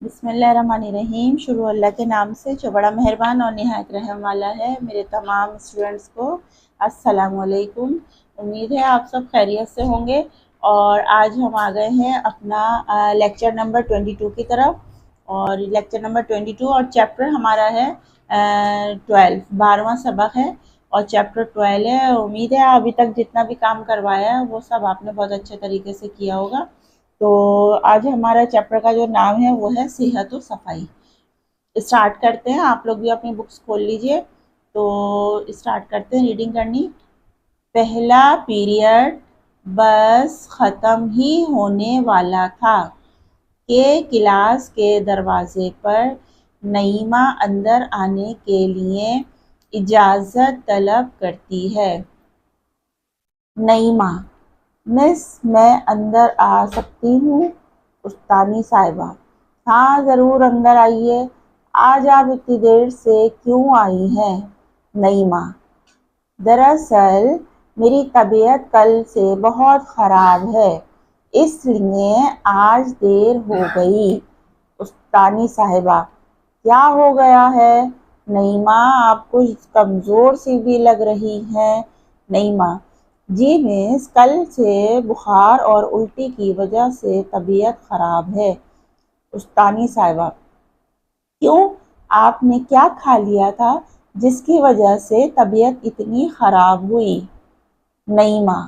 बिस्मिल्लाहिर्रहमानिर्रहीम। शुरू अल्लाह के नाम से जो बड़ा मेहरबान और निहायत रहम वाला है। मेरे तमाम स्टूडेंट्स को अस्सलाम वालेकुम। उम्मीद है आप सब खैरियत से होंगे। और आज हम आ गए हैं अपना लेक्चर नंबर 22 की तरफ। और लेक्चर नंबर 22 और चैप्टर हमारा है 12, 12वां सबक है और चैप्टर 12 है। उम्मीद है अभी तक जितना भी काम करवाया है वो सब आपने बहुत अच्छे तरीके से किया होगा। तो आज हमारा चैप्टर का जो नाम है वो है सेहत और सफाई। स्टार्ट करते हैं। आप लोग भी अपनी बुक्स खोल लीजिए। तो स्टार्ट करते हैं रीडिंग करनी। पहला पीरियड बस ख़त्म ही होने वाला था कि क्लास के दरवाजे पर नईमा अंदर आने के लिए इजाज़त तलब करती है। नईमा: मिस, मैं अंदर आ सकती हूँ? उस्तानी साहिबा: हाँ ज़रूर, अंदर आइए। आज आप इतनी देर से क्यों आई हैं? नईमा: दरअसल मेरी तबीयत कल से बहुत ख़राब है, इसलिए आज देर हो गई। उस्तानी साहिबा: क्या हो गया है? नईमा: आप कुछ कमज़ोर सी भी लग रही हैं। नईमा: जी मिस, कल से बुखार और उल्टी की वजह से तबीयत ख़राब है। उस्तानी साहिबा: क्यों, आपने क्या खा लिया था जिसकी वजह से तबीयत इतनी ख़राब हुई? नईमा: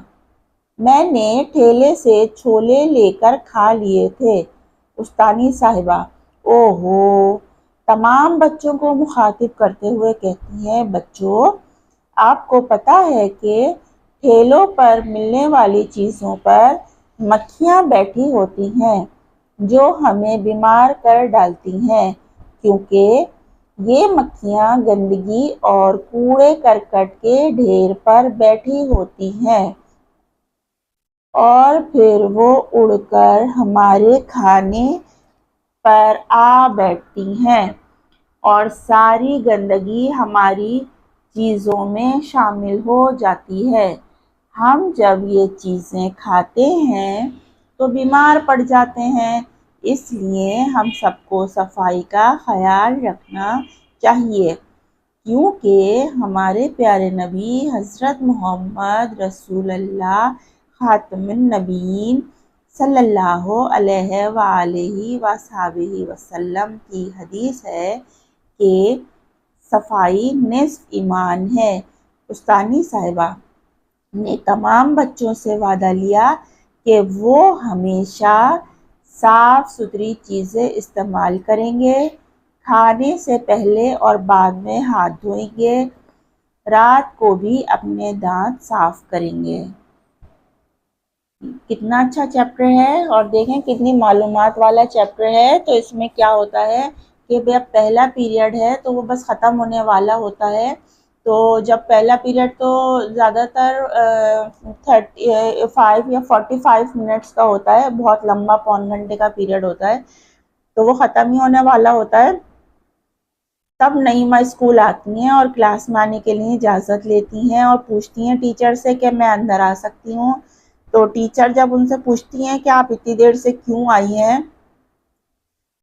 मैंने ठेले से छोले लेकर खा लिए थे। उस्तानी साहिबा: ओहो। तमाम बच्चों को मुखातिब करते हुए कहती हैं, बच्चों, आपको पता है कि ठेलों पर मिलने वाली चीज़ों पर मक्खियाँ बैठी होती हैं जो हमें बीमार कर डालती हैं, क्योंकि ये मक्खियाँ गंदगी और कूड़े करकट के ढेर पर बैठी होती हैं और फिर वो उड़कर हमारे खाने पर आ बैठती हैं और सारी गंदगी हमारी चीज़ों में शामिल हो जाती है। हम जब ये चीज़ें खाते हैं तो बीमार पड़ जाते हैं, इसलिए हम सबको सफाई का ख्याल रखना चाहिए, क्योंकि हमारे प्यारे नबी हज़रत मोहम्मद रसूलुल्लाह ख़ातमुन नबीय्यीन सल्लल्लाहु अलैहि वसल्लम की हदीस है कि सफाई निस्फ ईमान है। उस्तानी साहिबा ने तमाम बच्चों से वादा लिया कि वो हमेशा साफ़ सुथरी चीज़ें इस्तेमाल करेंगे, खाने से पहले और बाद में हाथ धोएंगे, रात को भी अपने दांत साफ करेंगे। कितना अच्छा चैप्टर है और देखें कितनी मालूमात वाला चैप्टर है। तो इसमें क्या होता है कि भाई अब पहला पीरियड है तो वो बस ख़त्म होने वाला होता है। तो जब पहला पीरियड तो ज़्यादातर 35 या 45 मिनट्स का होता है, बहुत लंबा पौन घंटे का पीरियड होता है, तो वो ख़त्म ही होने वाला होता है। तब नईमा स्कूल आती हैं और क्लास में आने के लिए इजाज़त लेती हैं और पूछती हैं टीचर से कि मैं अंदर आ सकती हूँ। तो टीचर जब उनसे पूछती हैं कि आप इतनी देर से क्यों आई हैं,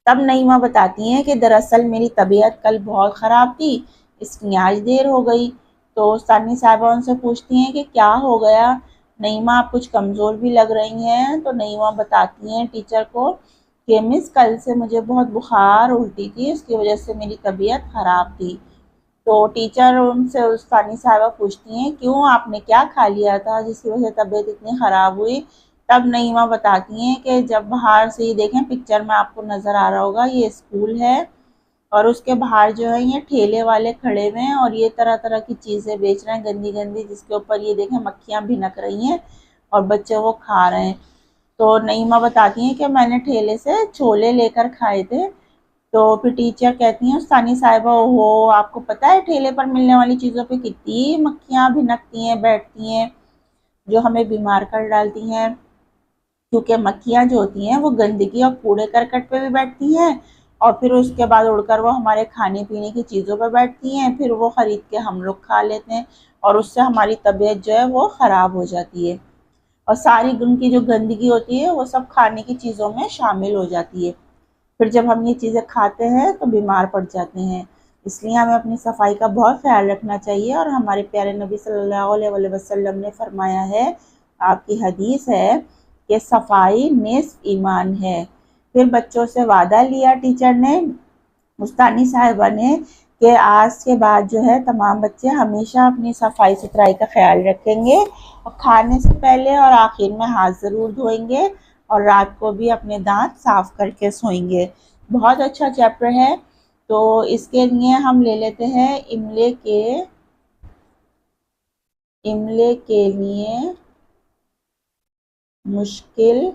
तब नईमा बताती हैं कि दरअसल मेरी तबीयत कल बहुत ख़राब थी, इसलिए आज देर हो गई। तो सानी साहिबा उनसे पूछती हैं कि क्या हो गया? नईमा, आप कुछ कमज़ोर भी लग रही हैं। तो नईमा बताती हैं टीचर को कि मिस, कल से मुझे बहुत बुखार उल्टी थी, इसकी वजह से मेरी तबीयत ख़राब थी। तो टीचर उनसे उस्तानी साहिबा पूछती हैं, क्यों, आपने क्या खा लिया था जिसकी वजह से तबीयत इतनी ख़राब हुई? तब नईमा बताती हैं कि जब बाहर से ही देखें, पिक्चर में आपको नज़र आ रहा होगा, ये स्कूल है और उसके बाहर जो है ये ठेले वाले खड़े हुए हैं और ये तरह तरह की चीज़ें बेच रहे हैं गंदी गंदी, जिसके ऊपर ये देखें मक्खियाँ भिनक रही हैं और बच्चे वो खा रहे हैं। तो नईमा बताती हैं कि मैंने ठेले से छोले लेकर खाए थे। तो फिर टीचर कहती हैं, उस्तानी साहिबा, हो आपको पता है ठेले पर मिलने वाली चीज़ों पे कितनी मक्खियाँ भिनकती हैं, बैठती हैं, जो हमें बीमार कर डालती हैं, क्योंकि मक्खियाँ जो होती हैं वो गंदगी और कूड़े करकट पे भी बैठती हैं और फिर उसके बाद उड़कर वो हमारे खाने पीने की चीज़ों पर बैठती हैं, फिर वो ख़रीद के हम लोग खा लेते हैं और उससे हमारी तबीयत जो है वो ख़राब हो जाती है और सारी उनकी जो गंदगी होती है वो सब खाने की चीज़ों में शामिल हो जाती है। फिर जब हम ये चीज़ें खाते हैं तो बीमार पड़ जाते हैं। इसलिए हमें अपनी सफाई का बहुत ख्याल रखना चाहिए। और हमारे प्यारे नबी सल्लल्लाहु अलैहि वसल्लम ने फरमाया है, आपकी हदीस है कि सफाई निस्फ ईमान है। फिर बच्चों से वादा लिया टीचर ने, मुस्तानी साहिबा ने, कि आज के बाद जो है तमाम बच्चे हमेशा अपनी सफाई सुथराई का ख्याल रखेंगे और खाने से पहले और आखिर में हाथ ज़रूर धोएंगे और रात को भी अपने दांत साफ करके सोएंगे। बहुत अच्छा चैप्टर है। तो इसके लिए हम ले लेते हैं इमले के लिए मुश्किल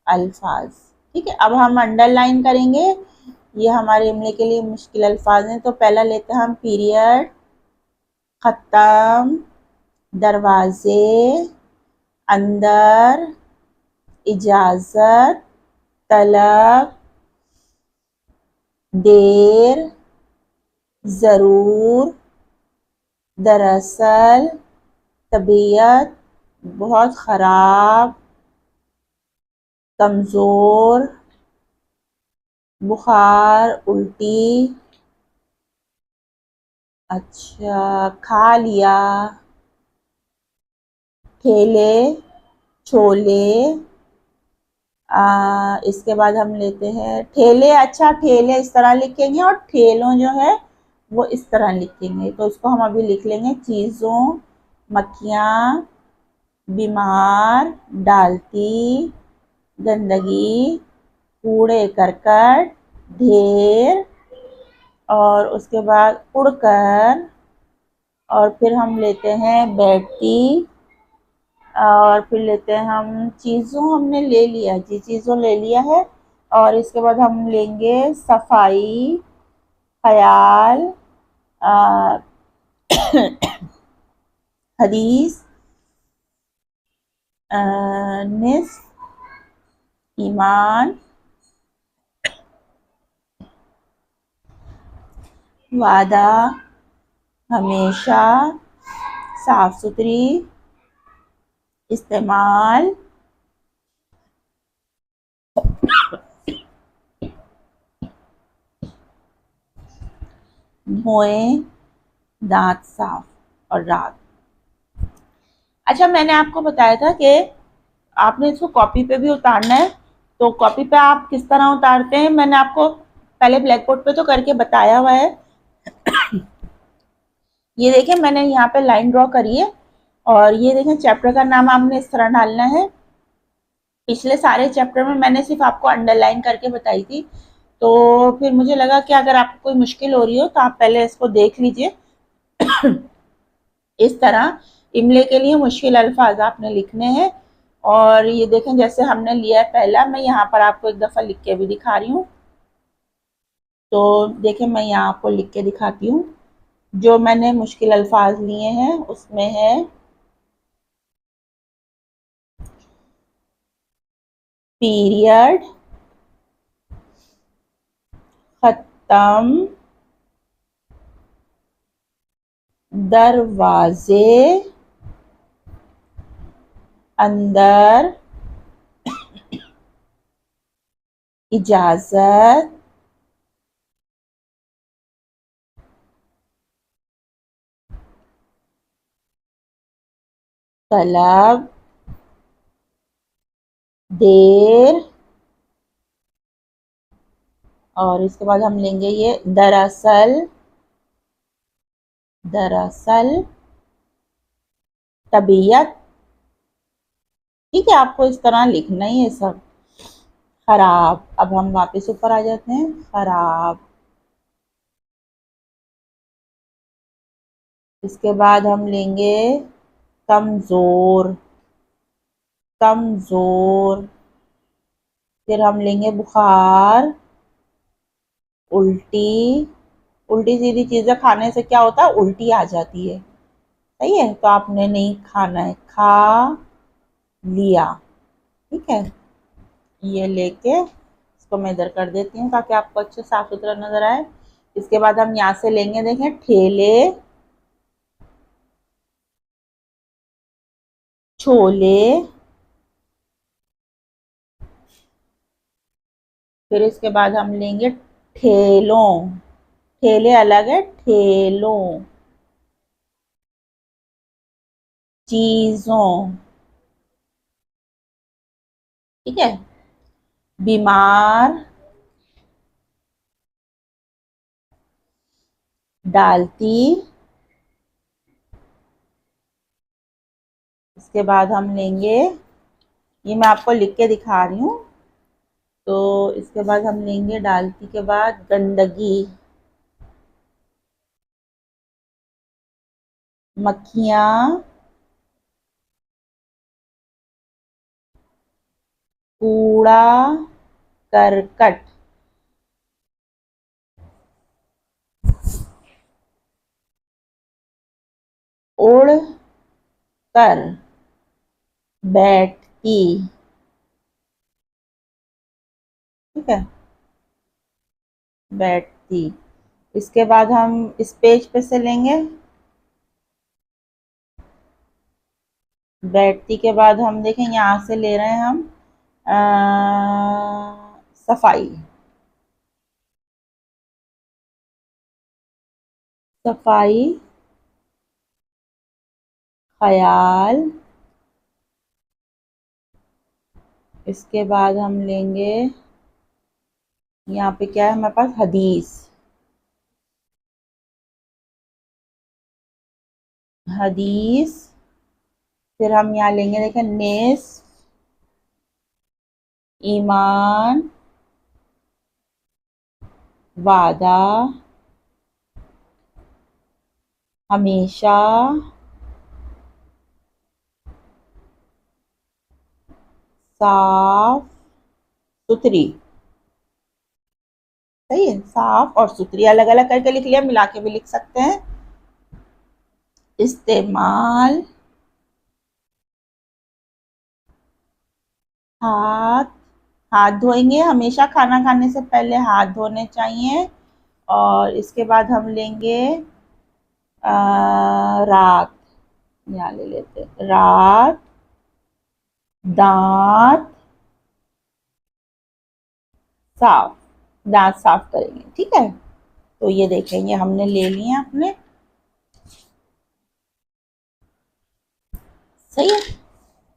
अल्फाज। ठीक है, अब हम अंडरलाइन करेंगे। ये हमारे इमले के लिए मुश्किल अल्फाज हैं। तो पहला लेते हैं हम पीरियड, खत्म, दरवाजे, अंदर, इजाजत, तलब, देर, जरूर, दरअसल, तबीयत, बहुत खराब, कमजोर, बुखार, उल्टी, अच्छा, खा लिया, ठेले, छोले। इसके बाद हम लेते हैं ठेले। अच्छा, ठेले इस तरह लिखेंगे और ठेलों जो है वो इस तरह लिखेंगे। तो इसको हम अभी लिख लेंगे, चीज़ों, मक्खियाँ, बीमार, डालती, गंदगी, कूड़े करकट, ढेर, और उसके बाद उड़कर, और फिर हम लेते हैं बैठती, और फिर लेते हैं हम चीज़ों, हमने ले लिया जी, चीज़ों ले लिया है। और इसके बाद हम लेंगे सफाई, ख्याल, हदीस, निस्फ ईमान, वादा, हमेशा, साफ सुथरी, इस्तेमाल, धोएं, दांत साफ, और रात। अच्छा, मैंने आपको बताया था कि आपने इसको कॉपी पे भी उतारना है। तो कॉपी पे आप किस तरह उतारते हैं, मैंने आपको पहले ब्लैक बोर्ड पे तो करके बताया हुआ है। ये देखें, मैंने यहाँ पे लाइन ड्रॉ करी है और ये देखें, चैप्टर का नाम आपने इस तरह डालना है। पिछले सारे चैप्टर में मैंने सिर्फ आपको अंडरलाइन करके बताई थी। तो फिर मुझे लगा कि अगर आपको कोई मुश्किल हो रही हो तो आप पहले इसको देख लीजिए। इस तरह इमले के लिए मुश्किल अल्फाज आपने लिखने हैं। और ये देखें, जैसे हमने लिया है पहला, मैं यहाँ पर आपको एक दफ़ा लिख के भी दिखा रही हूँ। तो देखें, मैं यहाँ आपको लिख के दिखाती हूँ। जो मैंने मुश्किल अल्फाज लिए हैं उसमें है पीरियड, खत्म, दरवाजे, अंदर, इजाजत, तलब, देर, और इसके बाद हम लेंगे ये दरअसल, दरअसल, तबीयत। ठीक है, आपको इस तरह लिखना ही है सब। खराब, अब हम वापस ऊपर आ जाते हैं, खराब। इसके बाद हम लेंगे कमजोर, कमजोर। फिर हम लेंगे बुखार, उल्टी। उल्टी सीधी चीजें खाने से क्या होता है, उल्टी आ जाती है। सही है, तो आपने नहीं खाना है, खा लिया। ठीक है, ये लेके इसको मैं इधर कर देती हूँ ताकि आपको अच्छे साफ सुथरा नजर आए। इसके बाद हम यहाँ से लेंगे, देखें, ठेले, छोले, फिर इसके बाद हम लेंगे ठेलों, ठेले अलग है, ठेलों, चीजों, ठीक है। बीमार, डालती, इसके बाद हम लेंगे, ये मैं आपको लिख के दिखा रही हूँ, तो इसके बाद हम लेंगे डालती के बाद गंदगी, मक्खियाँ, कूड़ा करकट, उड़ कर बैठती, ठीक है, बैठती। इसके बाद हम इस पेज पे से लेंगे, बैठती के बाद हम देखें यहाँ से ले रहे हैं हम सफाई, सफाई, ख्याल, इसके बाद हम लेंगे, यहाँ पे क्या है हमारे पास, हदीस, हदीस, फिर हम यहाँ लेंगे देखें निस्फ, ईमान, वादा, हमेशा, साफ सुथरी, सही है, साफ और सुथरी अलग अलग करके लिख लिया, मिला के भी लिख सकते हैं। इस्तेमाल, हाथ, हाथ धोएंगे, हमेशा खाना खाने से पहले हाथ धोने चाहिए। और इसके बाद हम लेंगे रात, यहाँ ले लेते रात, दांत साफ, दांत साफ करेंगे, ठीक है। तो ये देखेंगे हमने ले लिए अपने, सही है,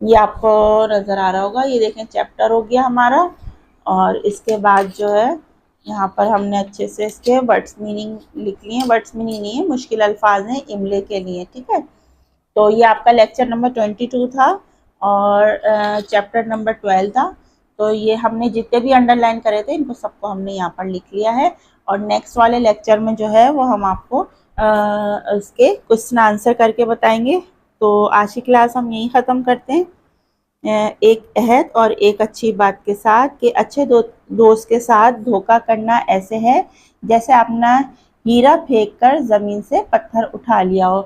ये आपको नजर आ रहा होगा, ये देखें चैप्टर हो गया हमारा। और इसके बाद जो है यहाँ पर हमने अच्छे से इसके वर्ड्स मीनिंग लिख लिए, वर्ड्स मीनिंग नहीं है, मुश्किल अल्फाज हैं इमले के लिए, ठीक है। तो ये आपका लेक्चर नंबर 22 था और चैप्टर नंबर 12 था। तो ये हमने जितने भी अंडरलाइन करे थे इनको सबको हमने यहाँ पर लिख लिया है। और नेक्स्ट वाले लेक्चर में जो है वो हम आपको इसके क्वेश्चन आंसर करके बताएंगे। तो आज की क्लास हम यहीं ख़त्म करते हैं, एक अहद और एक अच्छी बात के साथ, कि अच्छे दोस्त के साथ धोखा करना ऐसे है जैसे अपना हीरा फेंक कर ज़मीन से पत्थर उठा लिया हो।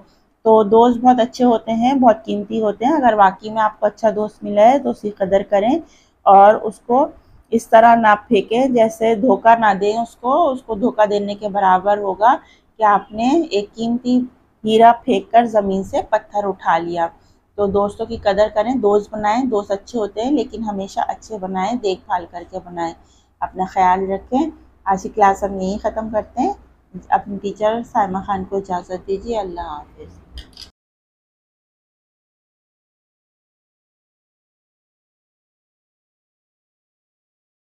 तो दोस्त बहुत अच्छे होते हैं, बहुत कीमती होते हैं, अगर वाकई में आपको अच्छा दोस्त मिला है तो उसकी कदर करें और उसको इस तरह ना फेंकें, जैसे धोखा ना दें उसको धोखा देने के बराबर होगा कि आपने एक कीमती हीरा फेंक कर ज़मीन से पत्थर उठा लिया। तो दोस्तों की कदर करें, दोस्त बनाएं, दोस्त अच्छे होते हैं लेकिन हमेशा अच्छे बनाएं, देखभाल करके बनाएं, अपना ख्याल रखें। आज की क्लास हम यहीं ख़त्म करते हैं। अपनी टीचर साइमा खान को इजाज़त दीजिए। अल्लाह हाफिज़।